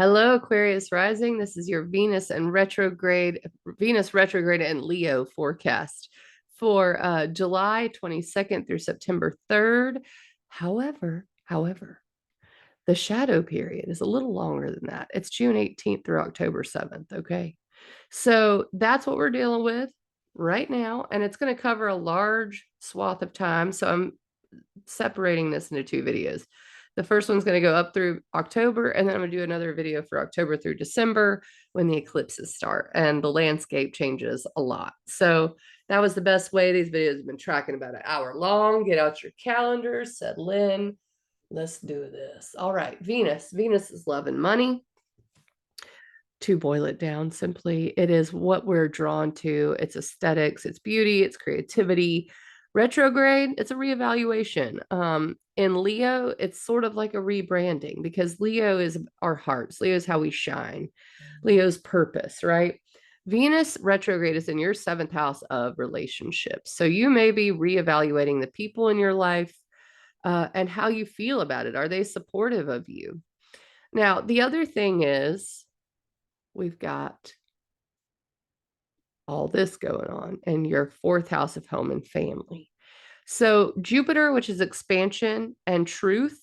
Hello, Aquarius rising. This is your Venus retrograde and Leo forecast for July 22nd through September 3rd. However, the shadow period is a little longer than that. It's June 18th through October 7th. Okay. So that's what we're dealing with right now. And it's going to cover a large swath of time. So I'm separating this into two videos. The first one's going to go up through October, and then I'm going to do another video for October through December when the eclipses start and the landscape changes a lot. So that was the best way. These videos have been tracking about an hour long. Get out your calendars, settle in. Let's do this. All right, Venus. Venus is love and money. To boil it down simply, it is what we're drawn to. It's aesthetics, it's beauty, it's creativity. Retrograde, it's a reevaluation. In Leo, it's sort of like a rebranding because Leo is our hearts. Leo is how we shine. Leo's purpose, right? Venus retrograde is in your seventh house of relationships. So you may be reevaluating the people in your life and how you feel about it. Are they supportive of you? Now, the other thing is, we've got all this going on in your fourth house of home and family. So Jupiter, which is expansion and truth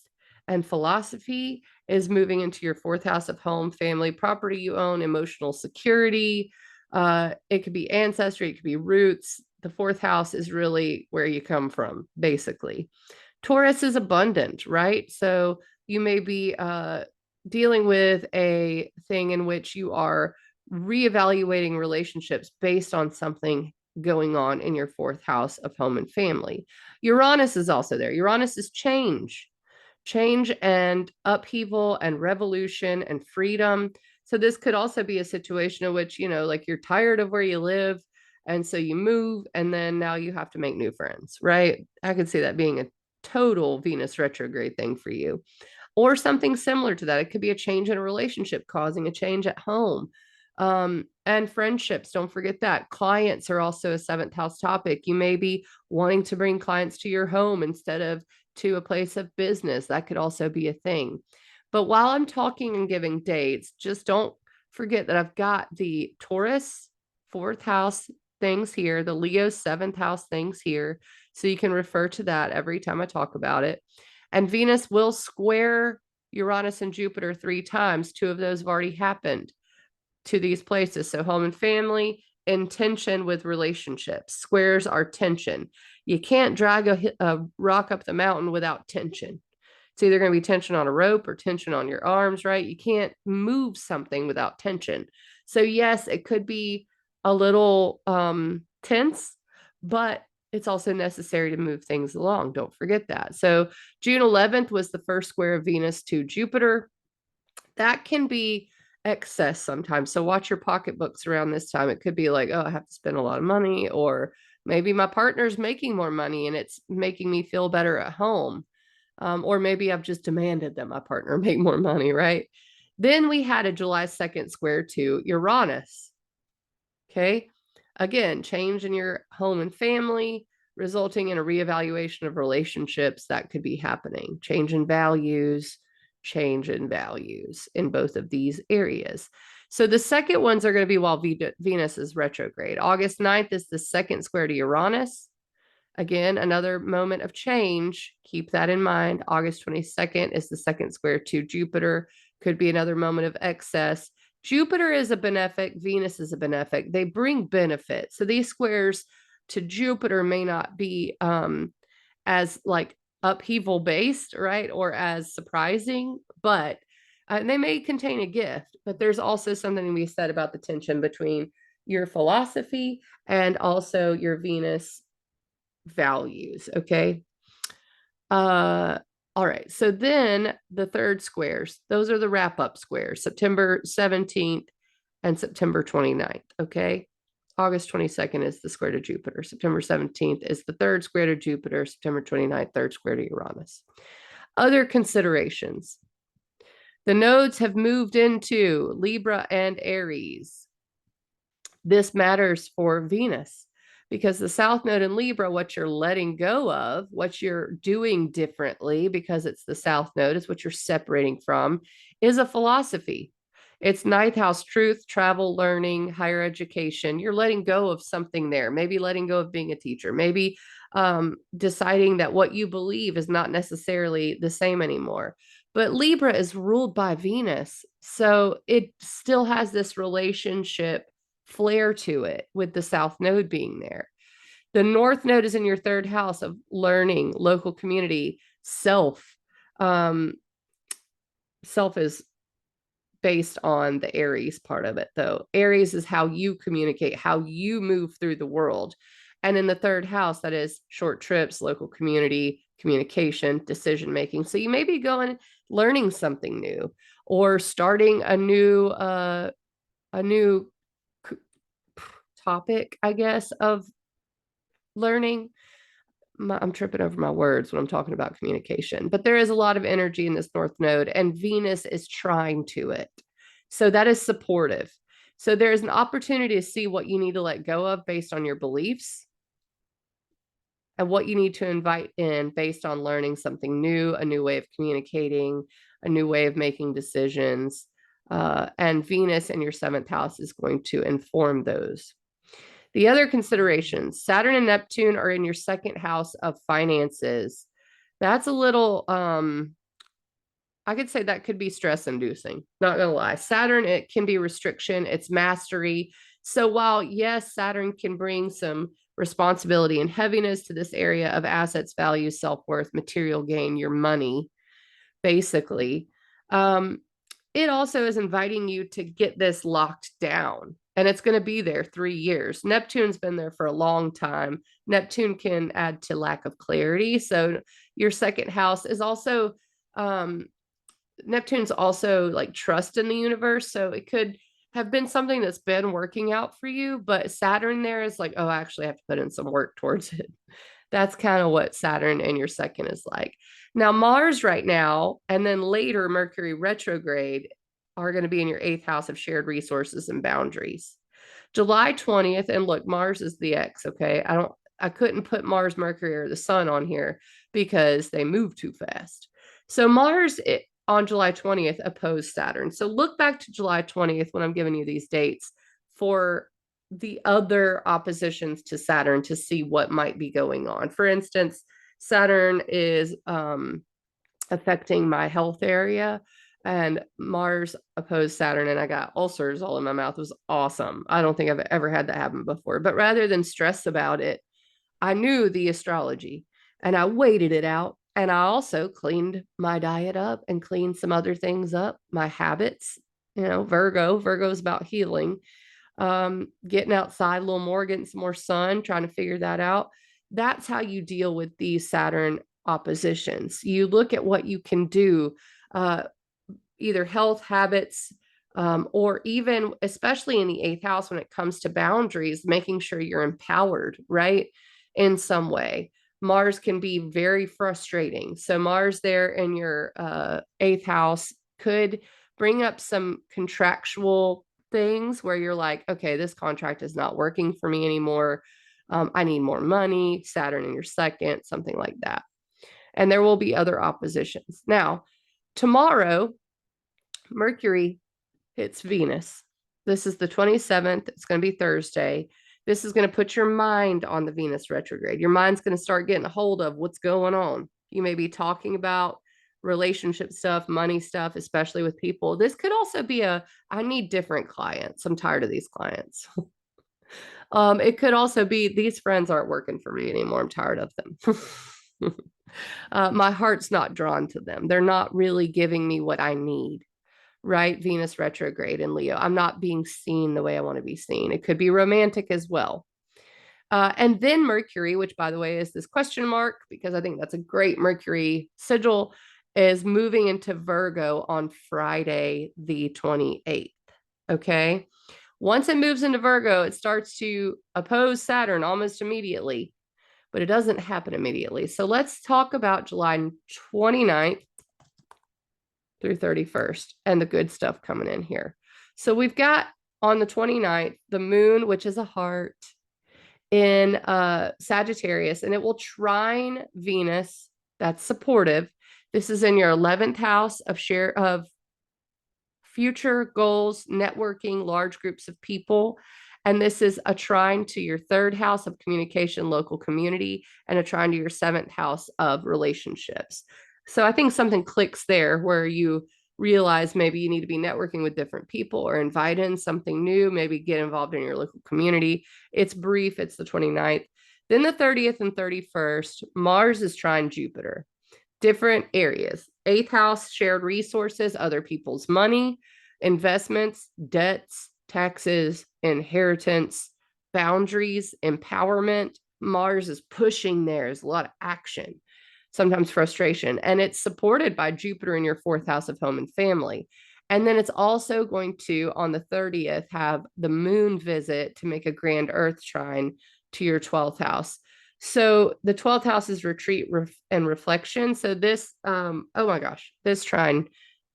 and philosophy, is moving into your fourth house of home, family, property you own, emotional security. It could be ancestry, it could be roots. The fourth house is really where you come from, basically. Taurus is abundant, right? So you may be dealing with a thing in which you are reevaluating relationships based on something going on in your fourth house of home and family. Uranus is also there. Uranus is change and upheaval and revolution and freedom. So this could also be a situation in which, like you're tired of where you live. And so you move and then now you have to make new friends, right? I could see that being a total Venus retrograde thing for you or something similar to that. It could be a change in a relationship causing a change at home. And friendships, don't forget that. Clients are also a seventh house topic. You may be wanting to bring clients to your home instead of to a place of business. That could also be a thing. But while I'm talking and giving dates, just don't forget that I've got the Taurus fourth house things here, the Leo seventh house things here. So you can refer to that every time I talk about it. And Venus will square Uranus and Jupiter 3 times. Two of those have already happened to these places. So home and family, in tension with relationships. Squares are tension. You can't drag a rock up the mountain without tension. It's either going to be tension on a rope or tension on your arms, right? You can't move something without tension. So yes, it could be a little tense, but it's also necessary to move things along. Don't forget that. So June 11th was the first square of Venus to Jupiter. That can be excess sometimes. So watch your pocketbooks around this time. It could be like, oh, I have to spend a lot of money, or maybe my partner's making more money and it's making me feel better at home. Or maybe I've just demanded that my partner make more money, right? Then we had a July 2nd square to Uranus. Okay. Again, change in your home and family, resulting in a reevaluation of relationships that could be happening. Change in values in both of these areas. So the second ones are going to be while Venus is retrograde. August 9th is the second square to Uranus. Again, another moment of change. Keep that in mind. August 22nd is the second square to Jupiter. Could be another moment of excess. Jupiter is a benefic, Venus is a benefic. They bring benefit. So these squares to Jupiter may not be as like upheaval based, right? Or as surprising, but they may contain a gift. But there's also something to be said about the tension between your philosophy and also your Venus values. Okay. All right. So then the third squares, those are the wrap up squares, September 17th and September 29th. Okay. August 22nd is the square to Jupiter. September 17th is the third square to Jupiter. September 29th, third square to Uranus. Other considerations. The nodes have moved into Libra and Aries. This matters for Venus because the South Node in Libra, what you're letting go of, what you're doing differently, because it's the South Node, is what you're separating from, is a philosophy. It's ninth house, truth, travel, learning, higher education. You're letting go of something there, maybe letting go of being a teacher, maybe deciding that what you believe is not necessarily the same anymore. But Libra is ruled by Venus. So it still has this relationship flair to it with the South Node being there. The North Node is in your third house of learning, local community, self. Self is based on the Aries part of it, though. Aries is how you communicate, how you move through the world. And in the third house, that is short trips, local community, communication, decision making. So you may be going learning something new or starting a new topic, I guess, of learning. I'm tripping over my words when I'm talking about communication, but there is a lot of energy in this North Node, and Venus is trying to it. So that is supportive. So there is an opportunity to see what you need to let go of based on your beliefs and what you need to invite in based on learning something new, a new way of communicating, a new way of making decisions. And Venus in your seventh house is going to inform those. The other considerations, Saturn and Neptune are in your second house of finances. That's a little, I could say that could be stress inducing, not gonna lie. Saturn, it can be restriction, it's mastery. So while, yes, Saturn can bring some responsibility and heaviness to this area of assets, values, self-worth, material gain, your money, basically, it also is inviting you to get this locked down. And it's going to be there 3 years. Neptune's been there for a long time. Neptune can add to lack of clarity. So your second house is also, Neptune's also like trust in the universe. So it could have been something that's been working out for you, but Saturn there is like, oh, I actually have to put in some work towards it. That's kind of what Saturn in your second is like. Now, Mars right now, and then later Mercury retrograde are going to be in your eighth house of shared resources and boundaries. July 20th, and look, Mars is the X, okay? I couldn't put Mars, Mercury, or the Sun on here because they move too fast. So Mars on July 20th opposed Saturn. So look back to July 20th when I'm giving you these dates for the other oppositions to Saturn to see what might be going on. For instance, Saturn is affecting my health area, and Mars opposed Saturn, and I got ulcers all in my mouth. It was awesome. I don't think I've ever had that happen before. But rather than stress about it, I knew the astrology and I waited it out. And I also cleaned my diet up and cleaned some other things up, my habits. Virgo is about healing, getting outside a little more, getting some more sun, trying to figure that out. That's how you deal with these Saturn oppositions. You look at what you can do, either health habits, or even, especially in the eighth house, when it comes to boundaries, making sure you're empowered, right? In some way. Mars can be very frustrating. So Mars there in your eighth house could bring up some contractual things where you're like, okay, this contract is not working for me anymore. I need more money. Saturn in your second, something like that. And there will be other oppositions. Now, tomorrow, Mercury hits Venus. This is the 27th. It's going to be Thursday. This is going to put your mind on the Venus retrograde. Your mind's going to start getting a hold of what's going on. You may be talking about relationship stuff, money stuff, especially with people. This could also be I need different clients. I'm tired of these clients. It could also be these friends aren't working for me anymore. I'm tired of them. My heart's not drawn to them. They're not really giving me what I need. Right? Venus retrograde in Leo. I'm not being seen the way I want to be seen. It could be romantic as well. And then Mercury, which by the way is this question mark, because I think that's a great Mercury sigil, is moving into Virgo on Friday, the 28th. Okay. Once it moves into Virgo, it starts to oppose Saturn almost immediately, but it doesn't happen immediately. So let's talk about July 29th through 31st and the good stuff coming in here. So we've got on the 29th, the moon, which is a heart in Sagittarius, and it will trine Venus. That's supportive. This is in your 11th house of future goals, networking, large groups of people. And this is a trine to your third house of communication, local community, and a trine to your seventh house of relationships. So I think something clicks there where you realize maybe you need to be networking with different people or invite in something new, maybe get involved in your local community. It's brief, it's the 29th. Then the 30th and 31st, Mars is trine Jupiter. Different areas. Eighth house, shared resources, other people's money, investments, debts, taxes, inheritance, boundaries, empowerment. Mars is pushing there. There's a lot of action, sometimes frustration. And it's supported by Jupiter in your fourth house of home and family. And then it's also going to, on the 30th, have the moon visit to make a grand earth trine to your 12th house. So the 12th house is retreat and reflection. So this, oh my gosh, this trine,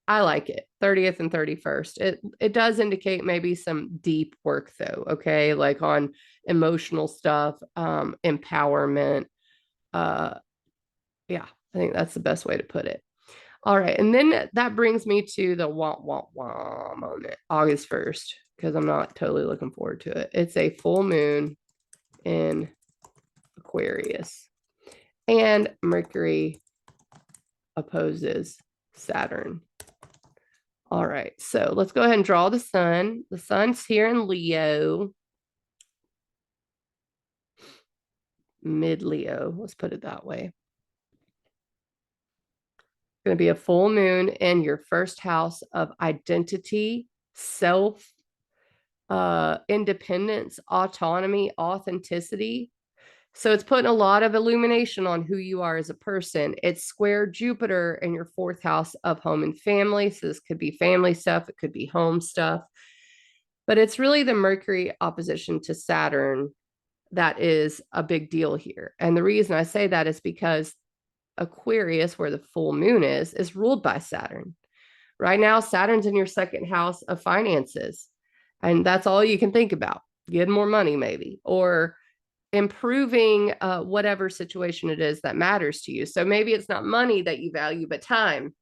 I like it. 30th and 31st. It does indicate maybe some deep work though, okay? Like on emotional stuff, empowerment. Yeah, I think that's the best way to put it. All right, and then that brings me to the wah moment, August 1st, because I'm not totally looking forward to it. It's a full moon in Aquarius, and Mercury opposes Saturn. All right, so let's go ahead and draw the sun. The sun's here in Leo, mid-Leo, let's put it that way. Going to be a full moon in your first house of identity, self, independence, autonomy, authenticity. So it's putting a lot of illumination on who you are as a person. It's square Jupiter in your fourth house of home and family. So this could be family stuff, it could be home stuff. But it's really the Mercury opposition to Saturn that is a big deal here. And the reason I say that is because Aquarius, where the full moon is ruled by Saturn. Right now, Saturn's in your second house of finances. And that's all you can think about. Getting more money, maybe, or improving whatever situation it is that matters to you. So maybe it's not money that you value, but time.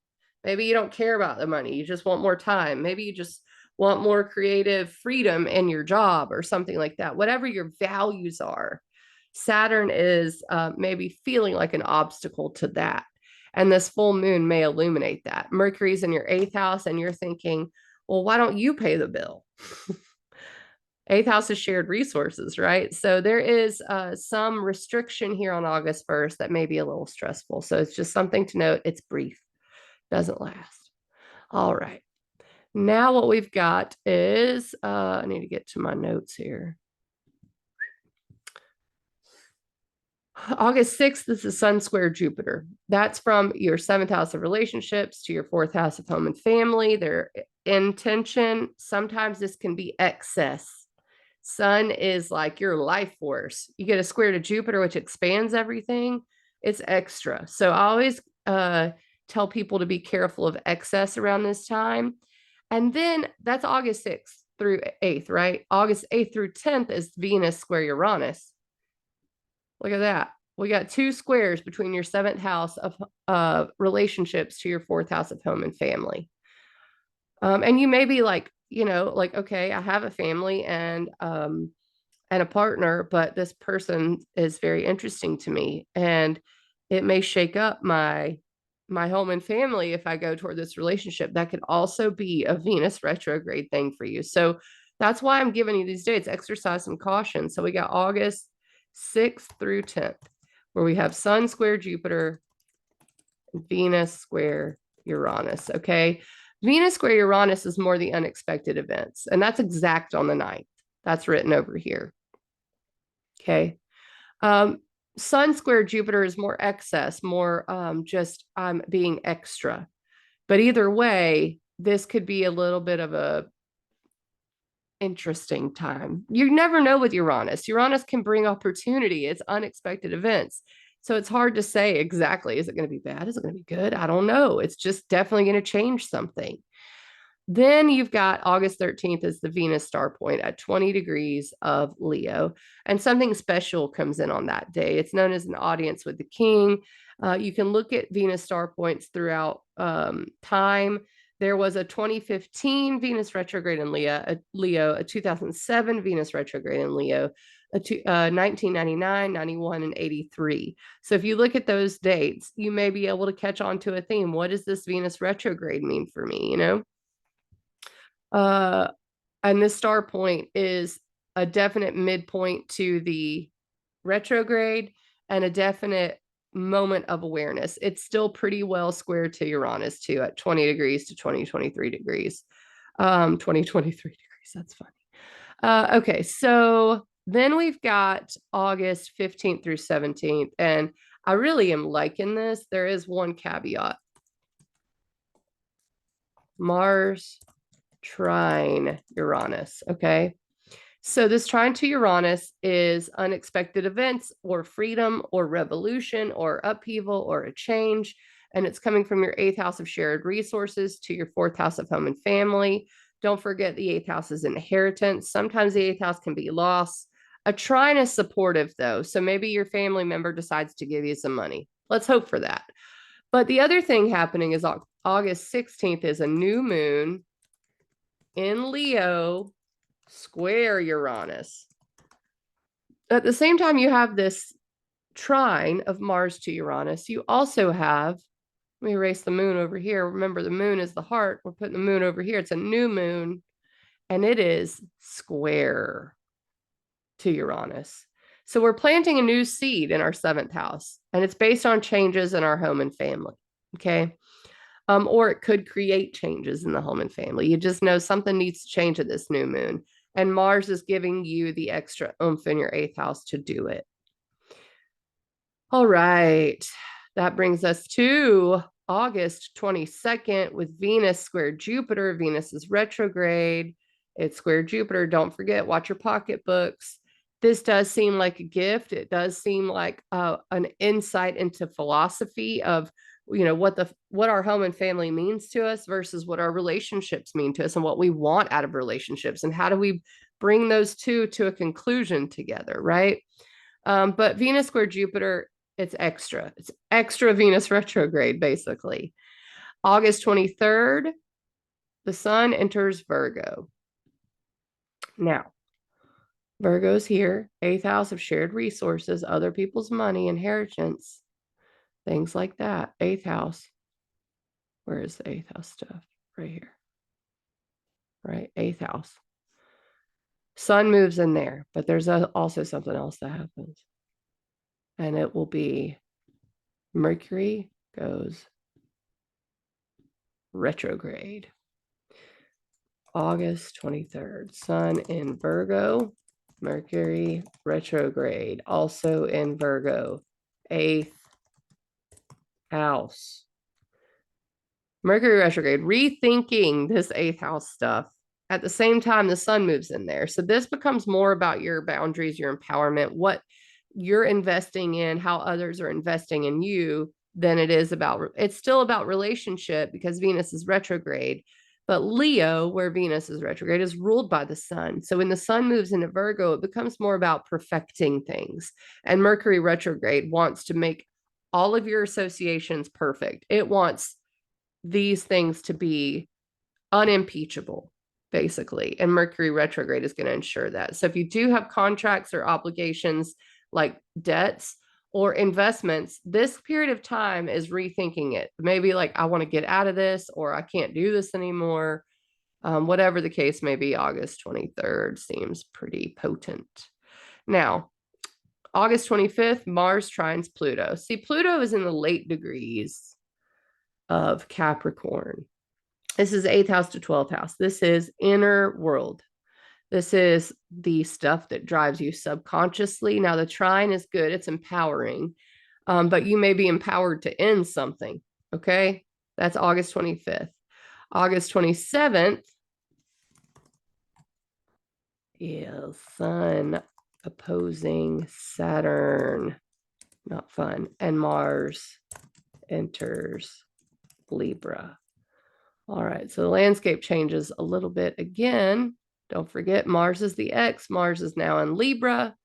Maybe you don't care about the money. You just want more time. Maybe you just want more creative freedom in your job or something like that. Whatever your values are, Saturn is maybe feeling like an obstacle to that. And this full moon may illuminate that. Mercury's in your eighth house, and you're thinking, well, why don't you pay the bill? Eighth house is shared resources, right? So there is some restriction here on August 1st that may be a little stressful. So it's just something to note. It's brief, doesn't last. All right. Now what we've got is, I need to get to my notes here. August 6th is the Sun square Jupiter. That's from your seventh house of relationships to your fourth house of home and family. Their intention, sometimes this can be excess. Sun is like your life force. You get a square to Jupiter, which expands everything. It's extra. So I always tell people to be careful of excess around this time. And then that's August 6th through 8th, right? August 8th through 10th is Venus square Uranus. Look at that. We got two squares between your seventh house of relationships to your fourth house of home and family. And you may be like, like, okay, I have a family and a partner, but this person is very interesting to me, and it may shake up my home and family if I go toward this relationship. That could also be a Venus retrograde thing for you. So that's why I'm giving you these dates. Exercise some caution. So we got August 6th through 10th, where we have Sun square Jupiter, Venus square Uranus. Okay. Venus square Uranus is more the unexpected events, and that's exact on the 9th. That's written over here. Okay. Sun square Jupiter is more excess, more just being extra. But either way, this could be a little bit of a interesting time. You never know with Uranus. Uranus can bring opportunity. It's unexpected events. So it's hard to say exactly, is it going to be bad? Is it going to be good? I don't know. It's just definitely going to change something. Then you've got August 13th as the Venus star point at 20 degrees of Leo. And something special comes in on that day. It's known as an audience with the king. You can look at Venus star points throughout time. There was a 2015 Venus retrograde in Leo, a 2007 Venus retrograde in Leo, 1999, 91, and 83. So if you look at those dates, you may be able to catch on to a theme. What does this Venus retrograde mean for me? And this star point is a definite midpoint to the retrograde and a definite moment of awareness. It's still pretty well square to Uranus too, at 20 degrees to 2023 degrees. 2023 degrees, that's funny. Okay, so then we've got August 15th through 17th, and I really am liking this. There is one caveat. Mars trine Uranus, okay? So this trine to Uranus is unexpected events or freedom or revolution or upheaval or a change. And it's coming from your 8th house of shared resources to your 4th house of home and family. Don't forget the 8th house is inheritance. Sometimes the 8th house can be loss. A trine is supportive though. So maybe your family member decides to give you some money. Let's hope for that. But the other thing happening is August 16th is a new moon in Leo square Uranus. At the same time, you have this trine of Mars to Uranus. You also have, let me erase the moon over here. Remember, the moon is the heart. We're putting the moon over here. It's a new moon, and it is square to Uranus. So we're planting a new seed in our 7th house, and it's based on changes in our home and family. Okay. Or it could create changes in the home and family. You just know something needs to change at this new moon. And Mars is giving you the extra oomph in your 8th house to do it. All right. That brings us to August 22nd with Venus square Jupiter. Venus is retrograde. It's square Jupiter. Don't forget, watch your pocketbooks. This does seem like a gift. It does seem like an insight into philosophy of what our home and family means to us versus what our relationships mean to us and what we want out of relationships and how do we bring those two to a conclusion together, right? But Venus square Jupiter, it's extra Venus retrograde, basically. August 23rd, the sun enters Virgo. Now, Virgo's here, 8th house of shared resources, other people's money, inheritance, things like that. 8th house. Where is the 8th house stuff? Right here. Right? 8th house. Sun moves in there, but there's also something else that happens. And it will be Mercury goes retrograde. August 23rd. Sun in Virgo. Mercury retrograde. Also in Virgo. 8th house. Mercury retrograde, rethinking this 8th house stuff. At the same time, the sun moves in there. So this becomes more about your boundaries, your empowerment, what you're investing in, how others are investing in you than it is about, it's still about relationship because Venus is retrograde. But Leo, where Venus is retrograde, is ruled by the sun. So when the sun moves into Virgo, it becomes more about perfecting things. And Mercury retrograde wants to make all of your associations perfect. It wants these things to be unimpeachable, basically. And Mercury retrograde is going to ensure that. So if you do have contracts or obligations like debts or investments, this period of time is rethinking it. Maybe like, I want to get out of this, or I can't do this anymore. Whatever the case may be, August 23rd seems pretty potent. Now, August 25th, Mars trines Pluto. See, Pluto is in the late degrees of Capricorn. This is 8th house to 12th house. This is inner world. This is the stuff that drives you subconsciously. Now, the trine is good. It's empowering, but you may be empowered to end something, okay? That's August 25th. August 27th is Sun opposing Saturn. Not fun. And Mars enters Libra. All right, so the landscape changes a little bit again. Don't forget, Mars is the X. Mars is now in Libra.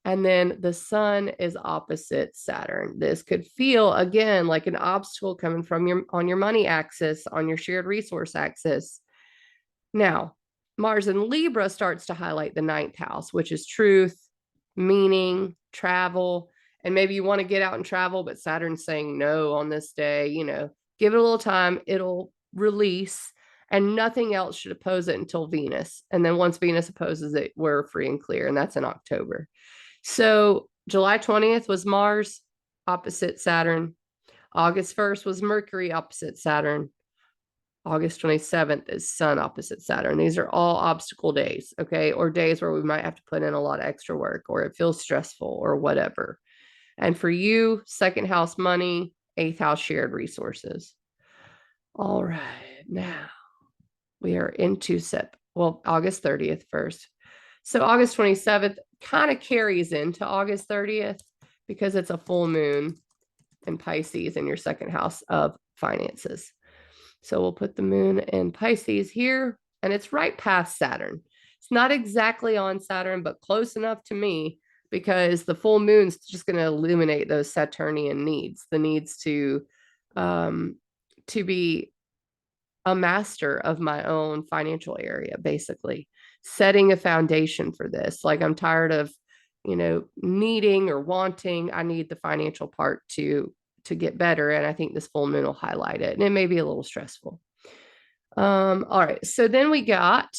And then the sun is opposite Saturn. This could feel again like an obstacle coming from your money axis, on your shared resource axis. Now, Mars in Libra starts to highlight the ninth house, which is truth, meaning, travel. And maybe you want to get out and travel, but Saturn's saying no on this day. Give it a little time, it'll release, and nothing else should oppose it until Venus. And then once Venus opposes it, we're free and clear. And that's in October. So July 20th was Mars opposite Saturn. August 1st was Mercury opposite Saturn. August 27th is Sun opposite Saturn. These are all obstacle days, okay? Or days where we might have to put in a lot of extra work, or it feels stressful, or whatever. And for you, second house money, eighth house shared resources. All right, now we are into August 30th first. So August 27th kind of carries into August 30th because it's a full moon in Pisces in your second house of finances. So we'll put the moon in Pisces here, and it's right past Saturn. It's not exactly on Saturn, but close enough to me, because the full moon's just going to illuminate those Saturnian needs, the needs to be a master of my own financial area, basically setting a foundation for this. Like, I'm tired of, needing or wanting. I need the financial part to get better. And I think this full moon will highlight it. And it may be a little stressful. All right. So then we got,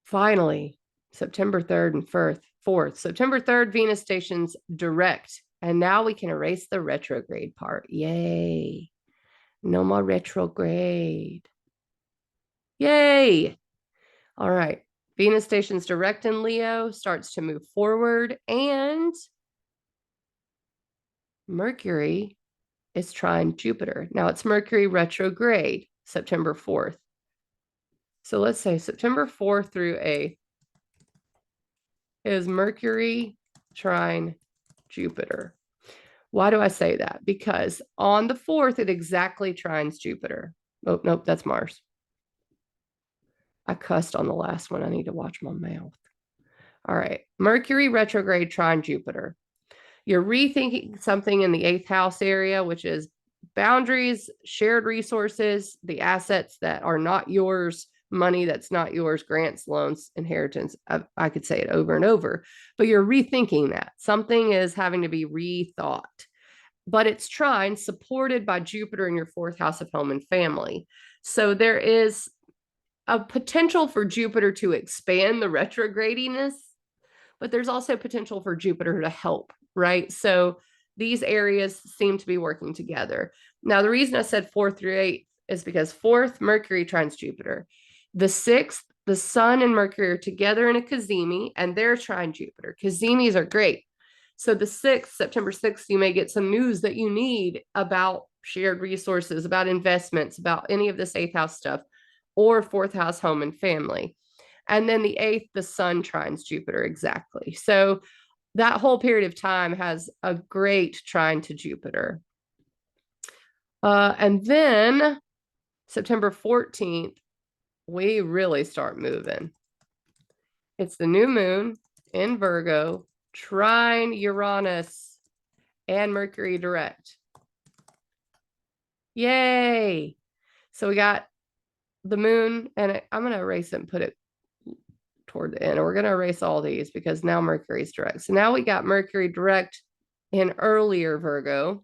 finally, September 3rd and 4th. September 3rd, Venus stations direct. And now we can erase the retrograde part. Yay. No more retrograde. Yay. All right. Venus stations direct in Leo, starts to move forward, and Mercury is trine Jupiter. Now it's Mercury retrograde, September 4th. So let's say September 4th through 8th is Mercury trine Jupiter. Why do I say that? Because on the 4th, it exactly trines Jupiter. Oh, nope, that's Mars. I cussed on the last one. I need to watch my mouth. All right. Mercury retrograde trine Jupiter. You're rethinking something in the 8th house area, which is boundaries, shared resources, the assets that are not yours, money that's not yours, grants, loans, inheritance. I could say it over and over, but you're rethinking that. Something is having to be rethought. But it's trine, supported by Jupiter in your 4th house of home and family. So there is a potential for Jupiter to expand the retrogradiness, but there's also potential for Jupiter to help, right? So these areas seem to be working together. Now, the reason I said 4th through 8th is because 4th, Mercury trines Jupiter. The 6th, the Sun and Mercury are together in a cazimi, and they're trine Jupiter. Cazimis are great. So the 6th, September 6th, you may get some news that you need about shared resources, about investments, about any of this 8th house stuff, or 4th house home and family. And then the 8th, the Sun trines Jupiter, exactly. So that whole period of time has a great trine to Jupiter. And then September 14th, we really start moving. It's the new moon in Virgo, trine Uranus and Mercury direct. Yay. So we got the moon, and I'm going to erase it and put it toward the end. We're going to erase all these because now Mercury's direct. So now we got Mercury direct in earlier Virgo,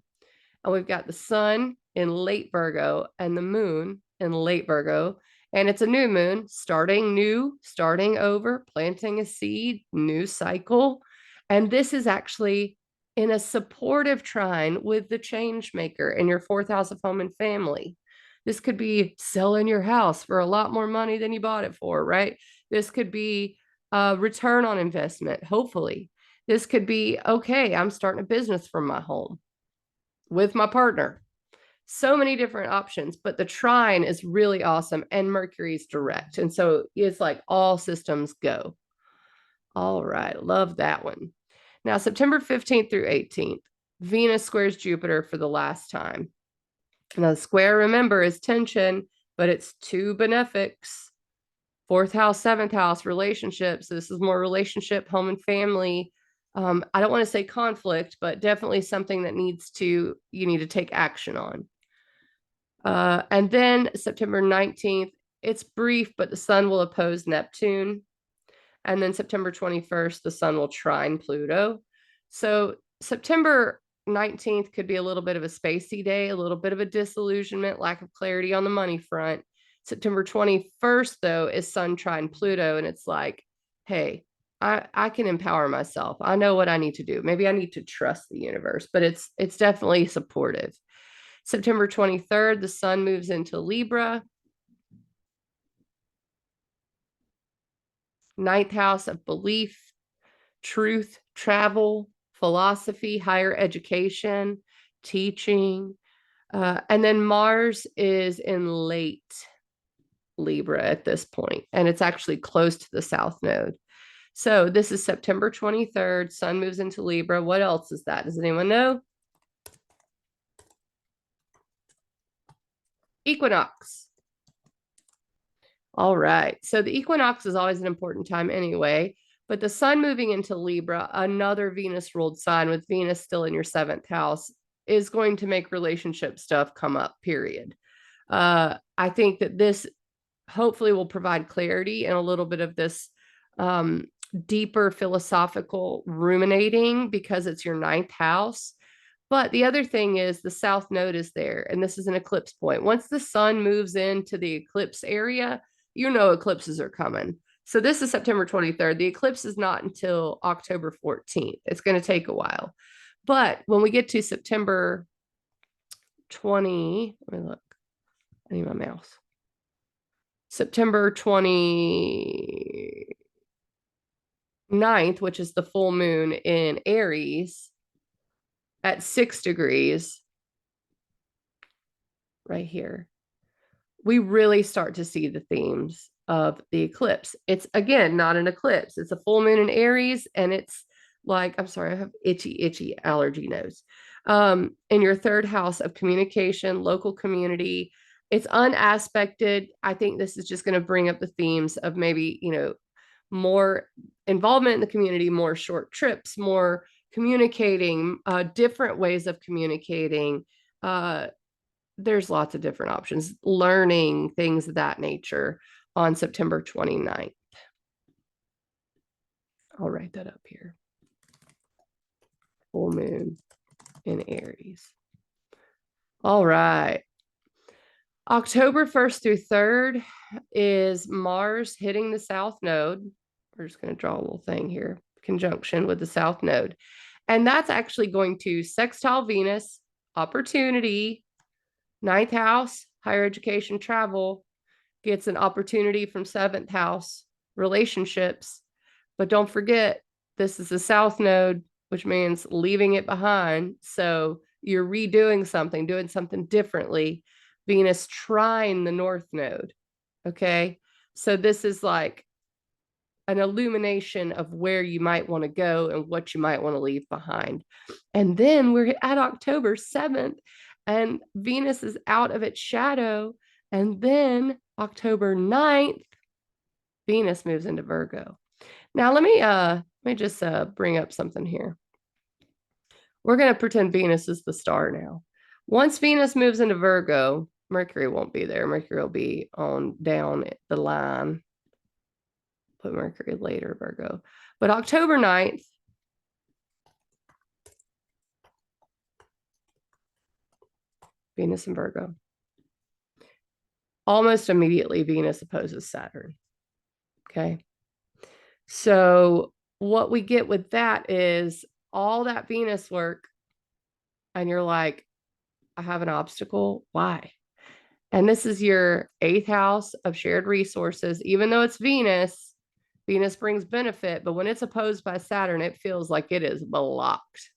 and we've got the Sun in late Virgo and the moon in late Virgo. And it's a new moon, starting new, starting over, planting a seed, new cycle. And this is actually in a supportive trine with the change maker in your 4th house of home and family. This could be selling your house for a lot more money than you bought it for, right? This could be a return on investment, hopefully. This could be, okay, I'm starting a business from my home with my partner. So many different options, but the trine is really awesome, and Mercury's direct. And so it's like all systems go. All right, love that one. Now, September 15th through 18th, Venus squares Jupiter for the last time. Now, the square, remember, is tension, but it's two benefics. Fourth house, seventh house, relationships. This is more relationship, home and family. I don't want to say conflict, but definitely something that you need to take action on. And then September 19th, it's brief, but the sun will oppose Neptune. And then September 21st, the sun will trine Pluto. So September 19th could be a little bit of a spacey day, a little bit of a disillusionment, lack of clarity on the money front. September 21st, though, is sun trine Pluto. And it's like, hey, I can empower myself. I know what I need to do. Maybe I need to trust the universe, but it's definitely supportive. September 23rd, the sun moves into Libra. Ninth house of belief, truth, travel, philosophy, higher education, teaching. And then Mars is in late Libra at this point, and it's actually close to the South Node. So this is September 23rd. Sun moves into Libra. What else is that? Does anyone know? Equinox. All right. So the equinox is always an important time anyway, but the sun moving into Libra, another Venus ruled sign with Venus still in your seventh house, is going to make relationship stuff come up, period. I think that this hopefully will provide clarity and a little bit of this deeper philosophical ruminating because it's your ninth house. But the other thing is the South Node is there, and this is an eclipse point. Once the sun moves into the eclipse area, you know eclipses are coming. So this is September 23rd. The eclipse is not until October 14th. It's going to take a while. But when we get to September 20, let me look. I need my mouse. September 29th, which is the full moon in Aries at 6 degrees right here, we really start to see the themes of the eclipse. It's, again, not an eclipse. It's a full moon in Aries, and it's like, I'm sorry, I have itchy allergy nose. In your third house of communication, local community, it's unaspected. I think this is just going to bring up the themes of maybe, more involvement in the community, more short trips, more communicating, different ways of communicating. There's lots of different options, learning things of that nature on September 29th. I'll write that up here. Full moon in Aries. All right. October 1st through 3rd is Mars hitting the South Node. We're just going to draw a little thing here, conjunction with the South Node. And that's actually going to sextile Venus, opportunity, ninth house, higher education, travel, gets an opportunity from seventh house, relationships. But don't forget, this is the South Node, which means leaving it behind. So you're redoing something, doing something differently. Venus trine the North Node. Okay. So this is like an illumination of where you might want to go and what you might want to leave behind. And then we're at October 7th, and Venus is out of its shadow. And then October 9th, Venus moves into Virgo. Now, let me just bring up something here. We're going to pretend Venus is the star now. Once Venus moves into Virgo, Mercury won't be there. Mercury will be on down the line. Put Mercury later, Virgo. But October 9th, Venus in Virgo. Almost immediately, Venus opposes Saturn. Okay. So what we get with that is all that Venus work, and you're like, I have an obstacle. Why? And this is your 8th house of shared resources. Even though it's Venus, Venus brings benefit, but when it's opposed by Saturn, it feels like it is blocked.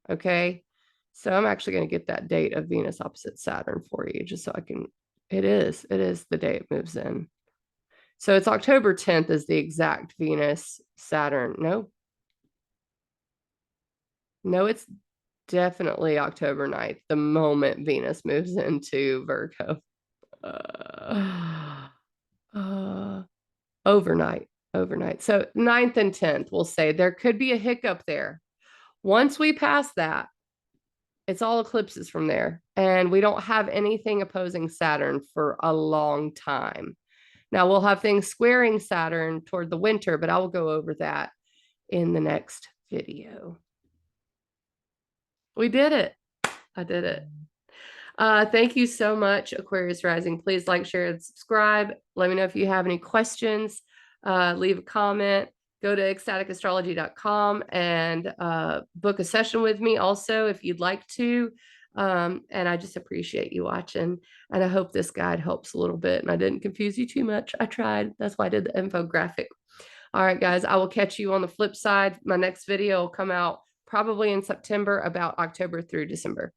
Okay. So I'm actually going to get that date of Venus opposite Saturn for you, just so I can, it is the day it moves in. So it's October 10th is the exact Venus Saturn. No, it's definitely October 9th, the moment Venus moves into Virgo. overnight, overnight. So 9th and 10th, we'll say there could be a hiccup there. Once we pass that, it's all eclipses from there. And we don't have anything opposing Saturn for a long time. Now we'll have things squaring Saturn toward the winter, but I will go over that in the next video. We did it. I did it. Thank you so much, Aquarius Rising. Please like, share, and subscribe. Let me know if you have any questions. Leave a comment. Go to ecstaticastrology.com and book a session with me also if you'd like to. And I just appreciate you watching. And I hope this guide helps a little bit and I didn't confuse you too much. I tried. That's why I did the infographic. All right, guys, I will catch you on the flip side. My next video will come out probably in September, about October through December.